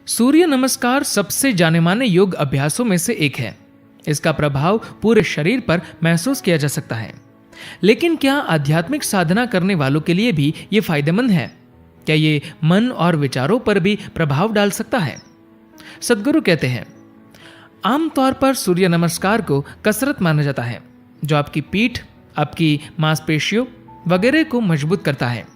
सूर्य नमस्कार सबसे जाने माने योग अभ्यासों में से एक है। इसका प्रभाव पूरे शरीर पर महसूस किया जा सकता है। लेकिन क्या आध्यात्मिक साधना करने वालों के लिए भी ये फायदेमंद है? क्या ये मन और विचारों पर भी प्रभाव डाल सकता है? सद्गुरु कहते हैं, आमतौर पर सूर्य नमस्कार को कसरत माना जाता है, जो आपकी पीठ, आपकी मांसपेशियों वगैरह को मजबूत करता है।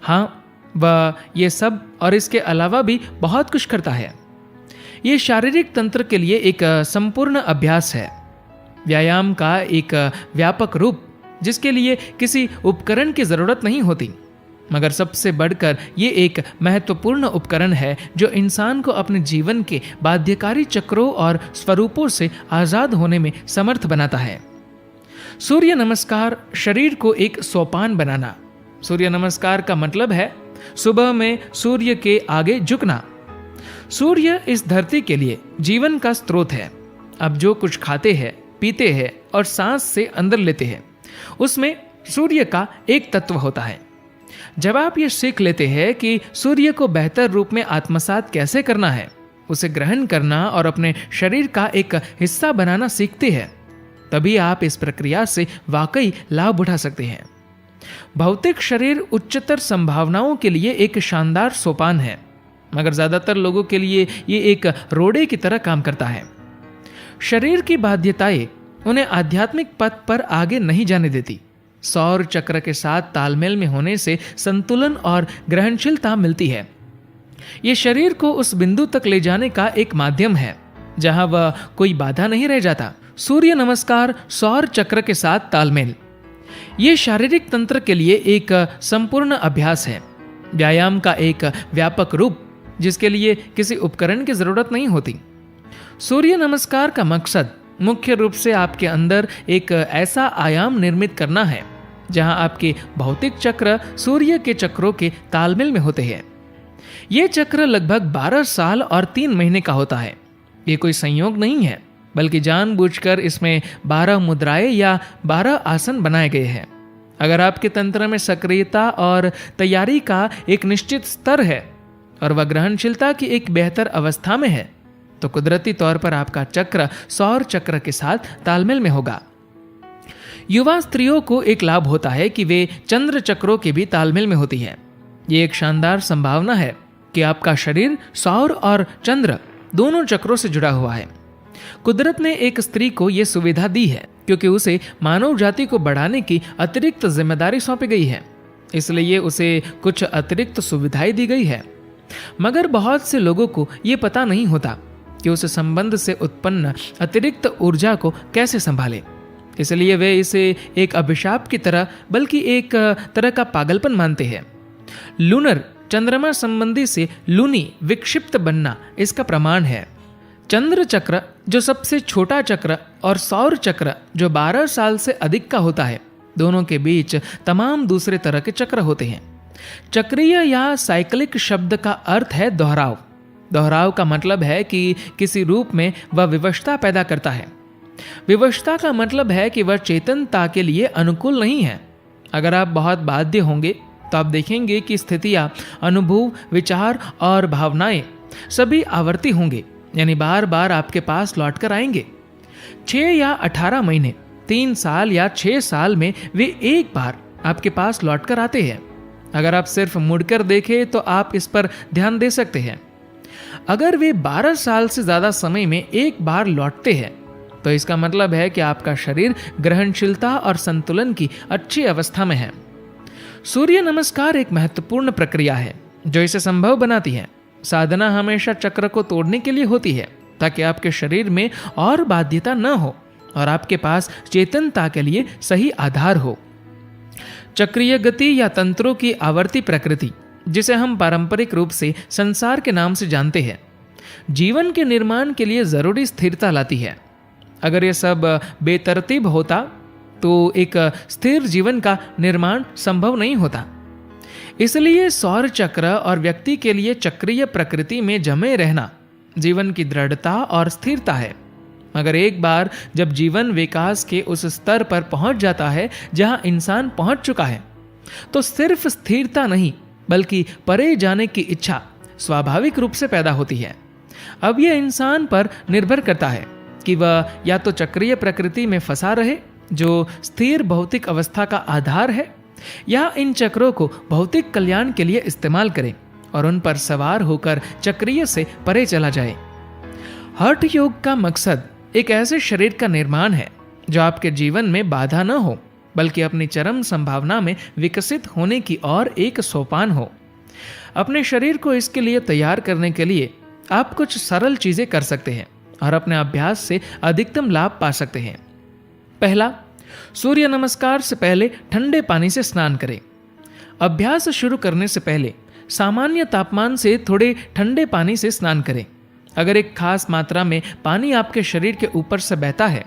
हाँ, वह ये सब और इसके अलावा भी बहुत कुछ करता है। ये शारीरिक तंत्र के लिए एक संपूर्ण अभ्यास है, व्यायाम का एक व्यापक रूप जिसके लिए किसी उपकरण की जरूरत नहीं होती। मगर सबसे बढ़कर ये एक महत्वपूर्ण उपकरण है जो इंसान को अपने जीवन के बाध्यकारी चक्रों और स्वरूपों से आजाद होने में समर्थ बनाता है। सूर्य नमस्कार शरीर को एक सोपान बनाना। सूर्य नमस्कार का मतलब है सुबह में सूर्य के आगे झुकना। सूर्य इस धरती के लिए जीवन का स्रोत है। अब जो कुछ खाते हैं, पीते हैं और सांस से अंदर लेते हैं, उसमें सूर्य का एक तत्व होता है। जब आप ये सीख लेते हैं कि सूर्य को बेहतर रूप में आत्मसात कैसे करना है, उसे ग्रहण करना और अपने शरीर का एक हिस्सा बनाना सीखते हैं, तभी आप इस प्रक्रिया से वाकई लाभ उठा सकते हैं। भौतिक शरीर उच्चतर संभावनाओं के लिए एक शानदार सोपान है, मगर ज्यादातर लोगों के लिए ये एक रोड़े की तरह काम करता है। शरीर की बाध्यताएं उन्हें आध्यात्मिक पथ पर आगे नहीं जाने देती। सौर चक्र के साथ तालमेल में होने से संतुलन और ग्रहणशीलता मिलती है। ये शरीर को उस बिंदु तक ले जाने का एक माध्यम है जहां वह कोई बाधा नहीं रह जाता। सूर्य नमस्कार सौर चक्र के साथ तालमेल, ये शारीरिक तंत्र के लिए एक संपूर्ण अभ्यास है, व्यायाम का एक व्यापक रूप जिसके लिए किसी उपकरण की जरूरत नहीं होती। सूर्य नमस्कार का मकसद मुख्य रूप से आपके अंदर एक ऐसा आयाम निर्मित करना है जहां आपके भौतिक चक्र सूर्य के चक्रों के तालमेल में होते हैं। ये चक्र लगभग 12 साल और 3 महीने का होता है। ये कोई संयोग नहीं है, बल्कि जानबूझकर इसमें 12 मुद्राएं या 12 आसन बनाए गए हैं। अगर आपके तंत्र में सक्रियता और तैयारी का एक निश्चित स्तर है और वह ग्रहणशीलता की एक बेहतर अवस्था में है, तो कुदरती तौर पर आपका चक्र सौर चक्र के साथ तालमेल में होगा। युवा स्त्रियों को एक लाभ होता है कि वे चंद्र चक्रों के भी तालमेल में होती है। ये एक शानदार संभावना है कि आपका शरीर सौर और चंद्र दोनों चक्रों से जुड़ा हुआ है। कुदरत ने एक स्त्री को यह सुविधा दी है क्योंकि उसे मानव जाति को बढ़ाने की अतिरिक्त जिम्मेदारी सौंपी गई है, इसलिए उसे कुछ अतिरिक्त सुविधाएं दी गई है। मगर बहुत से लोगों को यह पता नहीं होता कि उस संबंध से उत्पन्न अतिरिक्त ऊर्जा को कैसे संभाले, इसलिए वे इसे एक अभिशाप की तरह बल्कि एक तरह का पागलपन मानते हैं। लूनर चंद्रमा संबंधी से लूनी विक्षिप्त बनना इसका प्रमाण है। चंद्र चक्र जो सबसे छोटा चक्र और सौर चक्र जो 12 साल से अधिक का होता है, दोनों के बीच तमाम दूसरे तरह के चक्र होते हैं। चक्रीय या साइक्लिक शब्द का अर्थ है दोहराव। दोहराव का मतलब है कि किसी रूप में वह विवशता पैदा करता है। विवशता का मतलब है कि वह चेतनता के लिए अनुकूल नहीं है। अगर आप बहुत बाध्य होंगे तो आप देखेंगे कि स्थितियां, अनुभव, विचार और भावनाएं सभी आवर्ती होंगे, यानी बार बार आपके पास लौट कर आएंगे। 6 या 18 महीने, 3 साल या 6 साल में वे एक बार आपके पास लौट कर आते हैं। अगर आप सिर्फ मुड़कर देखें तो आप इस पर ध्यान दे सकते हैं। अगर वे 12 साल से ज्यादा समय में एक बार लौटते हैं तो इसका मतलब है कि आपका शरीर ग्रहणशीलता और संतुलन की अच्छी अवस्था में है। सूर्य नमस्कार एक महत्वपूर्ण प्रक्रिया है जो इसे संभव बनाती है। साधना हमेशा चक्र को तोड़ने के लिए होती है ताकि आपके शरीर में और बाध्यता न हो और आपके पास चेतनता के लिए सही आधार हो। चक्रीय गति या तंत्रों की आवर्ती प्रकृति, जिसे हम पारंपरिक रूप से संसार के नाम से जानते हैं, जीवन के निर्माण के लिए जरूरी स्थिरता लाती है। अगर यह सब बेतरतीब होता तो एक स्थिर जीवन का निर्माण संभव नहीं होता। इसलिए सौर चक्र और व्यक्ति के लिए चक्रीय प्रकृति में जमे रहना जीवन की दृढ़ता और स्थिरता है। मगर एक बार जब जीवन विकास के उस स्तर पर पहुंच जाता है जहां इंसान पहुंच चुका है, तो सिर्फ स्थिरता नहीं बल्कि परे जाने की इच्छा स्वाभाविक रूप से पैदा होती है। अब यह इंसान पर निर्भर करता है कि वह या तो चक्रीय प्रकृति में फंसा रहे, जो स्थिर भौतिक अवस्था का आधार है, या इन चक्रों को भौतिक कल्याण के लिए इस्तेमाल करे और उन पर सवार होकर चक्रीय से परे चला जाए। हठ योग का मकसद एक ऐसे शरीर का निर्माण है जो आपके जीवन में बाधा न हो, बल्कि अपनी चरम संभावना में विकसित होने की ओर एक सोपान हो। अपने शरीर को इसके लिए तैयार करने के लिए आप कुछ सरल चीजें कर सकते हैं और अपने अभ्यास से अधिकतम लाभ पा सकते हैं। पहला, सूर्य नमस्कार से पहले ठंडे पानी से स्नान करें। अभ्यास शुरू करने से पहले सामान्य तापमान से थोड़े ठंडे पानी से स्नान करें। अगर एक खास मात्रा में पानी आपके शरीर के ऊपर से बहता है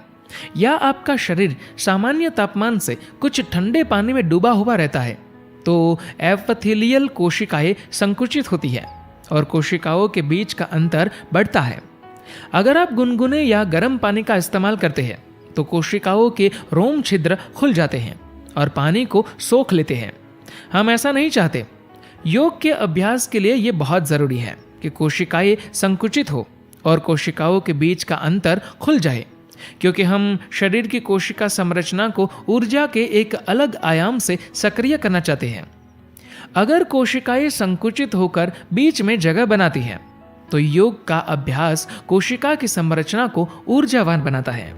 या आपका शरीर सामान्य तापमान से कुछ ठंडे पानी में डूबा हुआ रहता है, तो एपिथेलियल कोशिकाएं संकुचित होती है और कोशिकाओं के बीच का अंतर बढ़ता है। अगर आप गुनगुने या गर्म पानी का इस्तेमाल करते हैं तो कोशिकाओं के रोम छिद्र खुल जाते हैं और पानी को सोख लेते हैं। हम ऐसा नहीं चाहते। योग के अभ्यास के लिए यह बहुत जरूरी है कि कोशिकाएं संकुचित हो और कोशिकाओं के बीच का अंतर खुल जाए, क्योंकि हम शरीर की कोशिका संरचना को ऊर्जा के एक अलग आयाम से सक्रिय करना चाहते हैं। अगर कोशिकाएं संकुचित होकर बीच में जगह बनाती हैं, तो योग का अभ्यास कोशिका की संरचना को ऊर्जावान बनाता है।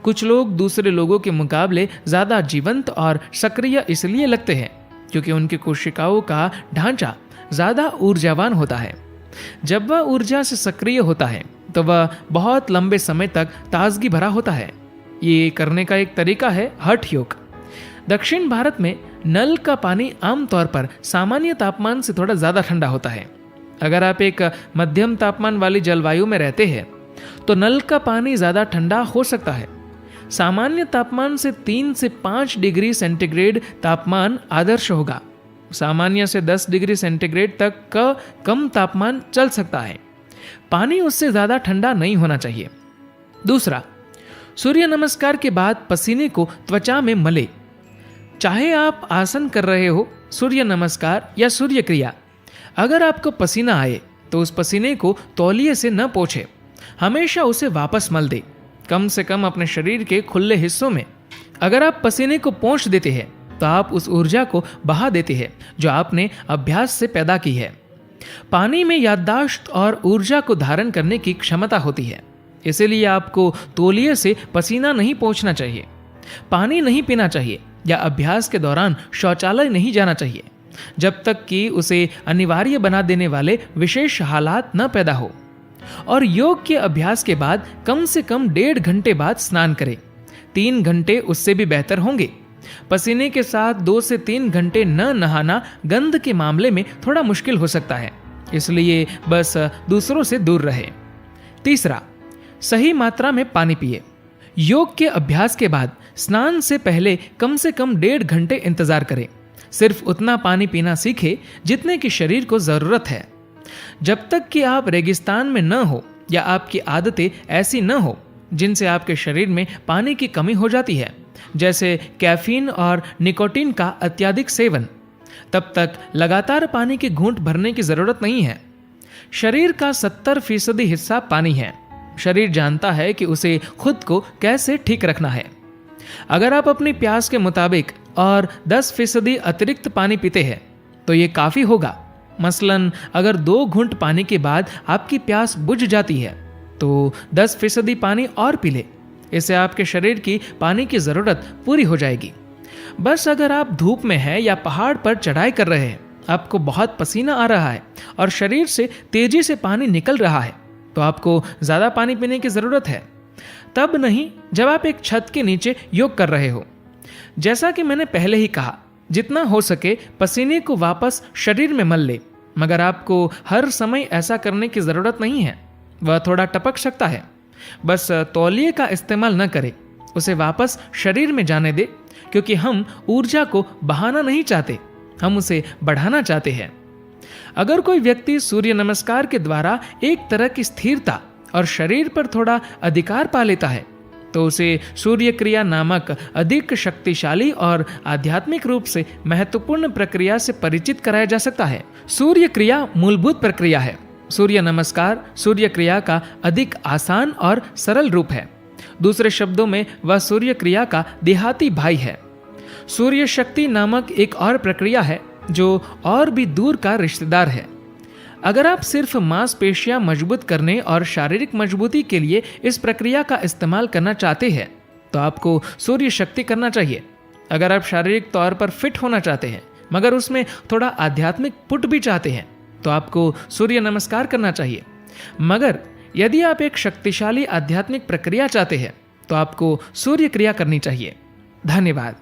कुछ लोग दूसरे लोगों के मुकाबले ज्यादा जीवंत और सक्रिय इसलिए लगते हैं क्योंकि उनकी कोशिकाओं का ढांचा ज्यादा ऊर्जावान होता है। जब वह ऊर्जा से सक्रिय होता है तो वह बहुत लंबे समय तक ताजगी भरा होता है। ये करने का एक तरीका है हठ योग। दक्षिण भारत में नल का पानी आमतौर पर सामान्य तापमान से थोड़ा ज्यादा ठंडा होता है। अगर आप एक मध्यम तापमान वाली जलवायु में रहते हैं तो नल का पानी ज्यादा ठंडा हो सकता है। सामान्य तापमान से 3 से 5 डिग्री सेंटीग्रेड तापमान आदर्श होगा। सामान्य से 10 डिग्री सेंटीग्रेड तक का कम तापमान चल सकता है। पानी उससे ज्यादा ठंडा नहीं होना चाहिए। दूसरा, सूर्य नमस्कार के बाद पसीने को त्वचा में मले। चाहे आप आसन कर रहे हो, सूर्य नमस्कार या सूर्य क्रिया, अगर आपको पसीना आए तो उस पसीने को तौलिए से न पोंछे, हमेशा उसे वापस मल दे, कम से कम अपने शरीर के खुले हिस्सों में। अगर आप पसीने को पोंछ देते हैं तो आप उस ऊर्जा को बहा देते हैं जो आपने अभ्यास से पैदा की है। पानी में याददाश्त और ऊर्जा को धारण करने की क्षमता होती है, इसीलिए आपको तौलिए से पसीना नहीं पोंछना चाहिए, पानी नहीं पीना चाहिए या अभ्यास के दौरान शौचालय नहीं जाना चाहिए जब तक कि उसे अनिवार्य बना देने वाले विशेष हालात न पैदा हो। और योग के अभ्यास के बाद कम से कम 1.5 घंटे बाद स्नान करें। 3 घंटे उससे भी बेहतर होंगे। पसीने के साथ 2 से 3 घंटे न नहाना गंध के मामले में थोड़ा मुश्किल हो सकता है, इसलिए बस दूसरों से दूर रहे। तीसरा, सही मात्रा में पानी पिए। योग के अभ्यास के बाद स्नान से पहले कम से कम 1.5 घंटे इंतजार करें। सिर्फ उतना पानी पीना सीखे जितने की शरीर को जरूरत है। जब तक कि आप रेगिस्तान में न हो या आपकी आदतें ऐसी न हो जिनसे आपके शरीर में पानी की कमी हो जाती है, जैसे कैफीन और निकोटीन का अत्यधिक सेवन, तब तक लगातार पानी के घूंट भरने की जरूरत नहीं है। शरीर का 70% हिस्सा पानी है। शरीर जानता है कि उसे खुद को कैसे ठीक रखना है। अगर आप अपनी प्यास के मुताबिक और 10% अतिरिक्त पानी पीते हैं तो ये काफी होगा। मसलन अगर 2 घूंट पानी के बाद आपकी प्यास बुझ जाती है तो 10% पानी और पी ले। इससे आपके शरीर की पानी की जरूरत पूरी हो जाएगी। बस अगर आप धूप में हैं या पहाड़ पर चढ़ाई कर रहे हैं, आपको बहुत पसीना आ रहा है और शरीर से तेजी से पानी निकल रहा है, तो आपको ज्यादा पानी पीने की जरूरत है। तब नहीं जब आप एक छत के नीचे योग कर रहे हो। जैसा कि मैंने पहले ही कहा, जितना हो सके पसीने को वापस शरीर में मल ले, मगर आपको हर समय ऐसा करने की जरूरत नहीं है। वह थोड़ा टपक सकता है। बस तौलिए का इस्तेमाल न करें, उसे वापस शरीर में जाने दे, क्योंकि हम ऊर्जा को बहाना नहीं चाहते, हम उसे बढ़ाना चाहते हैं। अगर कोई व्यक्ति सूर्य नमस्कार के द्वारा एक तरह की स्थिरता और शरीर पर थोड़ा अधिकार पा लेता है, तो उसे सूर्य क्रिया नामक अधिक शक्तिशाली और आध्यात्मिक रूप से महत्वपूर्ण प्रक्रिया से परिचित कराया जा सकता है। सूर्य क्रिया मूलभूत प्रक्रिया है। सूर्य नमस्कार सूर्य क्रिया का अधिक आसान और सरल रूप है। दूसरे शब्दों में वह सूर्य क्रिया का देहाती भाई है। सूर्य शक्ति नामक एक और प्रक्रिया है जो और भी दूर का रिश्तेदार है। अगर आप सिर्फ मांसपेशियां मजबूत करने और शारीरिक मजबूती के लिए इस प्रक्रिया का इस्तेमाल करना चाहते हैं तो आपको सूर्य शक्ति करना चाहिए। अगर आप शारीरिक तौर पर फिट होना चाहते हैं मगर उसमें थोड़ा आध्यात्मिक पुट भी चाहते हैं तो आपको सूर्य नमस्कार करना चाहिए। मगर यदि आप एक शक्तिशाली आध्यात्मिक प्रक्रिया चाहते हैं तो आपको सूर्य क्रिया करनी चाहिए। धन्यवाद।